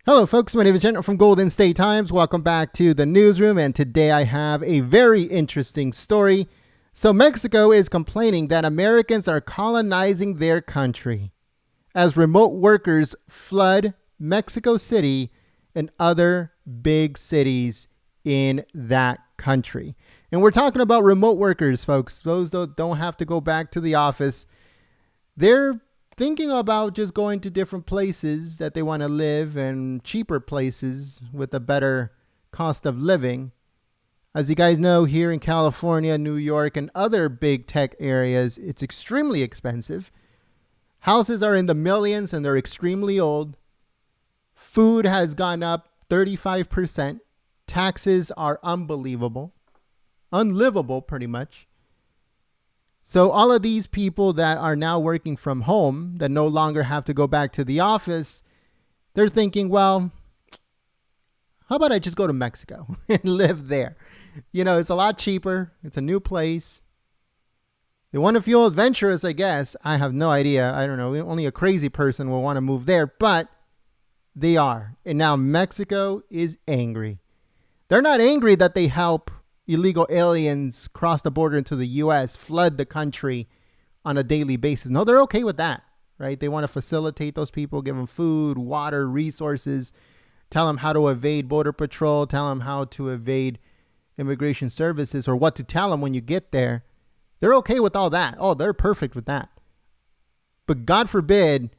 Hello, folks. My name is Jen from Golden State Times. Welcome back to the newsroom. And today I have a very interesting story. So Mexico is complaining that Americans are colonizing their country as remote workers flood Mexico City and other big cities in that country. And we're talking about remote workers, folks. Those that don't have to go back to the office. They're thinking about just going to different places that they want to live and cheaper places with a better cost of living. As you guys know, here in California, New York, and other big tech areas, it's extremely expensive. Houses are in the millions and they're extremely old. Food has gone up 35%. Taxes are unbelievable. Unlivable, pretty much. So all of these people that are now working from home, that no longer have to go back to the office, they're thinking, well, how about I just go to Mexico and live there? You know, it's a lot cheaper. It's a new place. They want to feel adventurous, I guess. I have no idea. I don't know. Only a crazy person will want to move there, but they are. And now Mexico is angry. They're not angry that they help illegal aliens cross the border into the U.S., flood the country on a daily basis. No, they're okay with that, right? They want to facilitate those people, give them food, water, resources, tell them how to evade border patrol, tell them how to evade immigration services, or what to tell them when you get there. They're okay with all that. Oh, they're perfect with that. But God forbid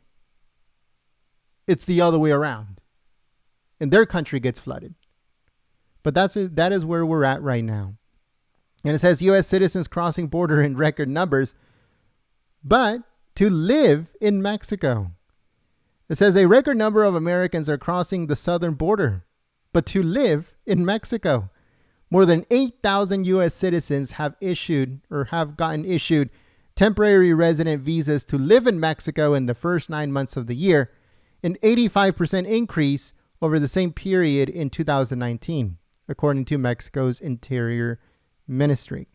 it's the other way around and their country gets flooded. But that is where we're at right now. And it says U.S. citizens crossing border in record numbers, but to live in Mexico. It says a record number of Americans are crossing the southern border, but to live in Mexico. More than 8,000 U.S. citizens have gotten issued temporary resident visas to live in Mexico in the first 9 months of the year, an 85% increase over the same period in 2019. According to Mexico's Interior Ministry.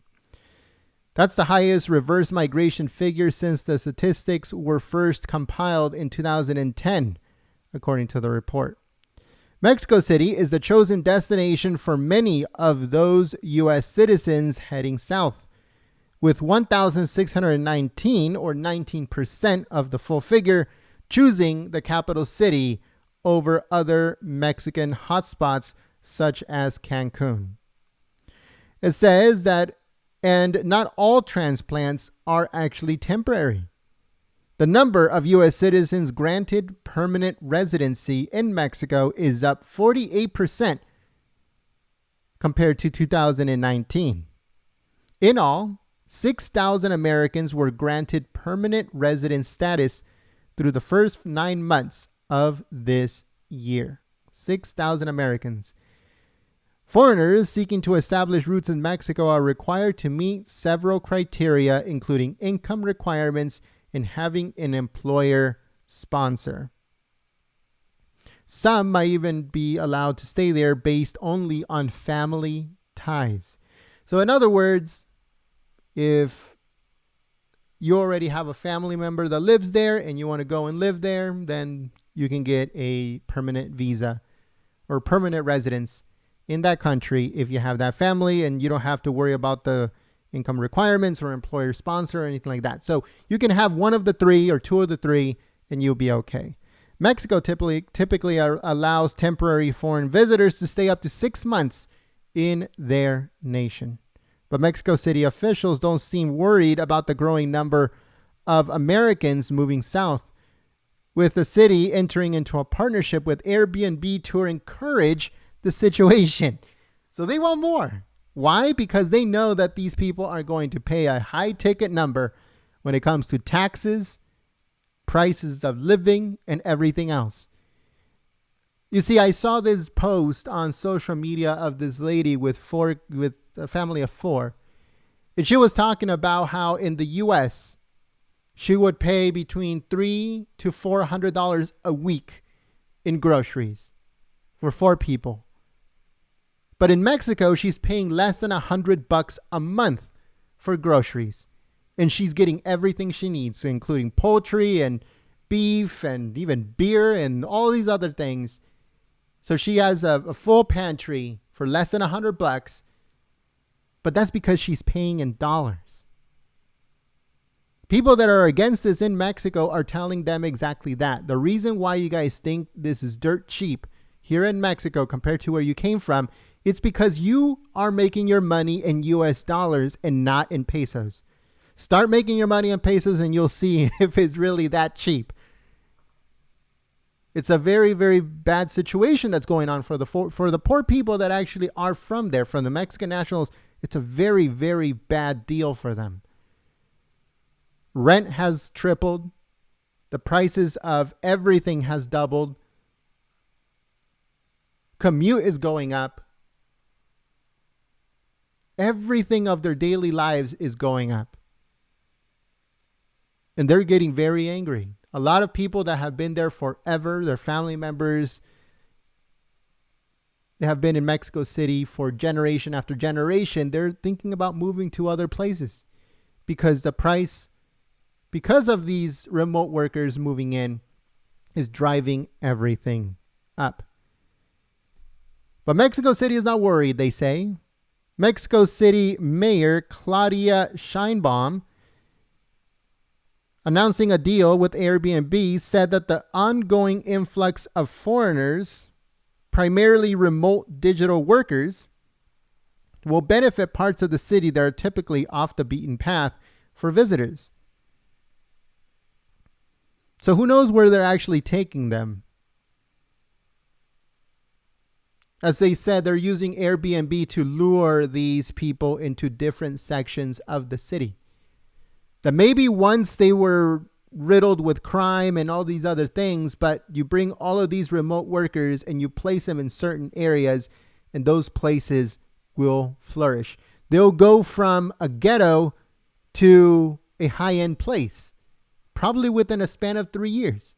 That's the highest reverse migration figure since the statistics were first compiled in 2010, according to the report. Mexico City is the chosen destination for many of those U.S. citizens heading south, with 1,619, or 19% of the full figure, choosing the capital city over other Mexican hotspots such as Cancun. It says that, and not all transplants are actually temporary. The number of U.S. citizens granted permanent residency in Mexico is up 48% compared to 2019. In all, 6,000 Americans were granted permanent resident status through the first 9 months of this year. 6,000 Americans. Foreigners seeking to establish roots in Mexico are required to meet several criteria, including income requirements and having an employer sponsor. Some might even be allowed to stay there based only on family ties. So in other words, if you already have a family member that lives there and you want to go and live there, then you can get a permanent visa or permanent residence in that country if you have that family, and you don't have to worry about the income requirements or employer sponsor or anything like that. So you can have one of the three or two of the three and you'll be okay. Mexico typically allows temporary foreign visitors to stay up to 6 months in their nation. But Mexico City officials don't seem worried about the growing number of Americans moving south, with the city entering into a partnership with Airbnb to encourage the situation. So they want more. Why? Because they know that these people are going to pay a high ticket number when it comes to taxes, prices of living, and everything else. You see, I saw this post on social media of this lady with a family of 4. And she was talking about how in the U.S., she would pay between $300 to $400 a week in groceries for 4 people. But in Mexico, she's paying less than $100 a month for groceries. And she's getting everything she needs, including poultry and beef and even beer and all these other things. So she has a full pantry for less than $100, but that's because she's paying in dollars. People that are against this in Mexico are telling them exactly that. The reason why you guys think this is dirt cheap here in Mexico compared to where you came from, it's because you are making your money in US dollars and not in pesos. Start making your money in pesos and you'll see if it's really that cheap. It's a very, very bad situation that's going on for the poor people that actually are from there, from the Mexican nationals. It's a very, very bad deal for them. Rent has tripled. The prices of everything has doubled. Commute is going up. Everything of their daily lives is going up. And they're getting very angry. A lot of people that have been there forever, their family members, they have been in Mexico City for generation after generation. They're thinking about moving to other places because the price, because of these remote workers moving in, is driving everything up. But Mexico City is not worried, they say. Mexico City Mayor Claudia Sheinbaum, announcing a deal with Airbnb, said that the ongoing influx of foreigners, primarily remote digital workers, will benefit parts of the city that are typically off the beaten path for visitors. So who knows where they're actually taking them? As they said, they're using Airbnb to lure these people into different sections of the city. That maybe once they were riddled with crime and all these other things, but you bring all of these remote workers and you place them in certain areas, and those places will flourish. They'll go from a ghetto to a high-end place, probably within a span of 3 years.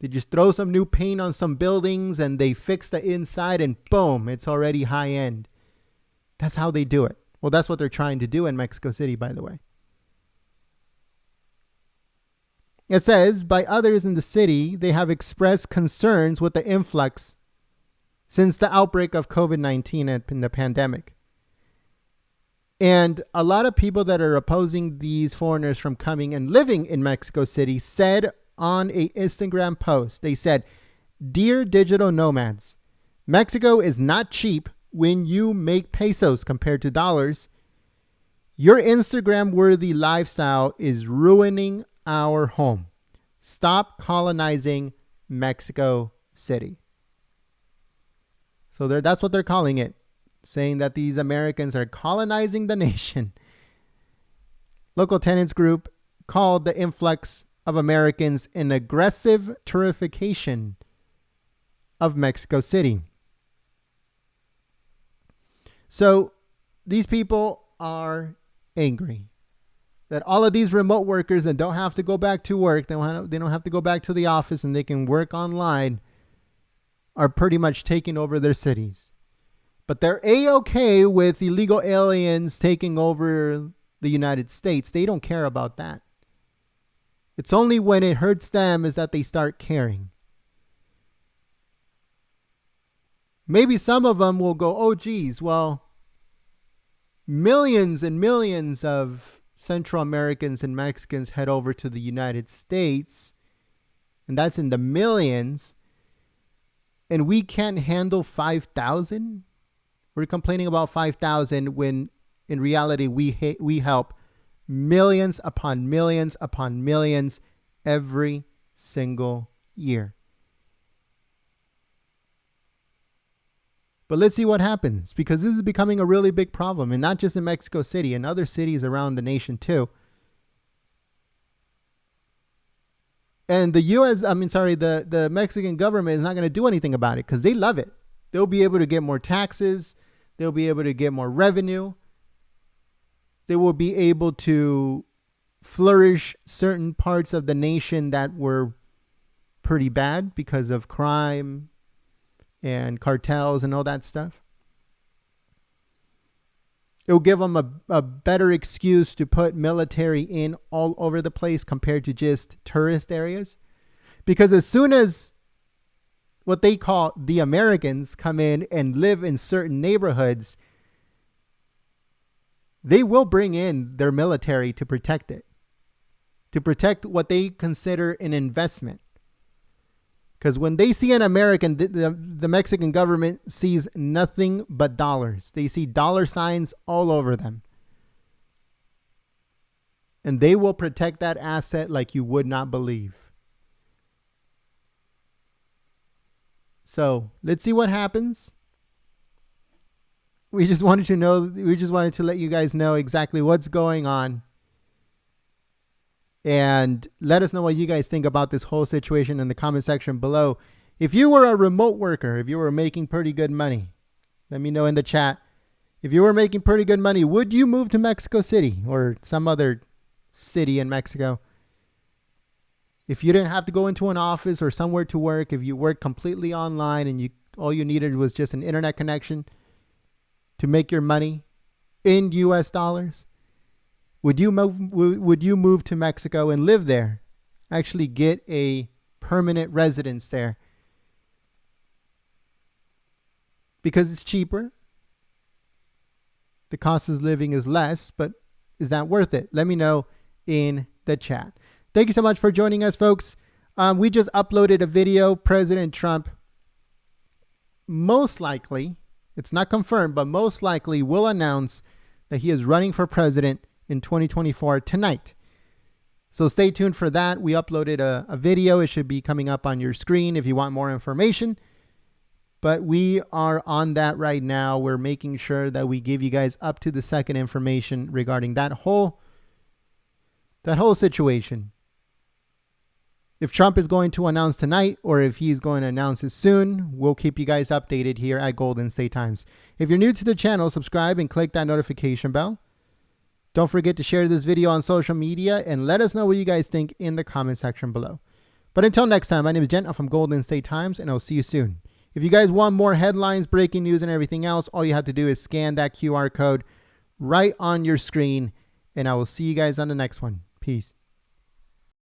They just throw some new paint on some buildings and they fix the inside and boom, it's already high-end. That's how they do it. Well, that's what they're trying to do in Mexico City, by the way. It says, by others in the city, they have expressed concerns with the influx since the outbreak of COVID-19 and the pandemic. And a lot of people that are opposing these foreigners from coming and living in Mexico City said on an Instagram post, they said, "Dear digital nomads, Mexico is not cheap when you make pesos compared to dollars. Your Instagram-worthy lifestyle is ruining our home. Stop colonizing Mexico City." So that's what they're calling it, saying that these Americans are colonizing the nation. Local tenants group called the influx of Americans an aggressive tourification of Mexico City. So these people are angry that all of these remote workers that don't have to go back to work, they don't have to go back to the office and they can work online, are pretty much taking over their cities. But they're A-okay with illegal aliens taking over the United States. They don't care about that. It's only when it hurts them is that they start caring. Maybe some of them will go, oh, geez, well, millions and millions of Central Americans and Mexicans head over to the United States, and that's in the millions, and we can't handle 5,000? We're complaining about 5,000 when in reality we help millions upon millions upon millions every single year. But let's see what happens, because this is becoming a really big problem, and not just in Mexico City, in other cities around the nation too. And the Mexican government is not going to do anything about it because they love it. They'll be able to get more taxes. They'll be able to get more revenue. They will be able to flourish certain parts of the nation that were pretty bad because of crime and cartels and all that stuff. It'll give them a better excuse to put military in all over the place compared to just tourist areas. Because as soon as what they call the Americans come in and live in certain neighborhoods, they will bring in their military to protect it, to protect what they consider an investment. Because when they see an American, the Mexican government sees nothing but dollars. They see dollar signs all over them. And they will protect that asset like you would not believe. So let's see what happens. We just wanted to let you guys know exactly what's going on. And let us know what you guys think about this whole situation in the comment section below. If you were a remote worker, if you were making pretty good money, let me know in the chat. If you were making pretty good money, would you move to Mexico City or some other city in Mexico? If you didn't have to go into an office or somewhere to work, if you worked completely online and all you needed was just an internet connection to make your money in US dollars, would you move to Mexico and live there? Actually get a permanent residence there? Because it's cheaper. The cost of living is less, but is that worth it? Let me know in the chat. Thank you so much for joining us, folks. We just uploaded a video. President Trump most likely, it's not confirmed, but most likely will announce that he is running for president in 2024 tonight. So stay tuned for that. We uploaded a video. It should be coming up on your screen if you want more information. But we are on that right now. We're making sure that we give you guys up to the second information regarding that whole situation. If Trump is going to announce tonight or if he's going to announce it soon, we'll keep you guys updated here at Golden State Times. If you're new to the channel, subscribe and click that notification bell. Don't forget to share this video on social media and let us know what you guys think in the comment section below. But until next time, my name is Jen. I'm from Golden State Times, and I'll see you soon. If you guys want more headlines, breaking news, and everything else, all you have to do is scan that QR code right on your screen, and I will see you guys on the next one. Peace.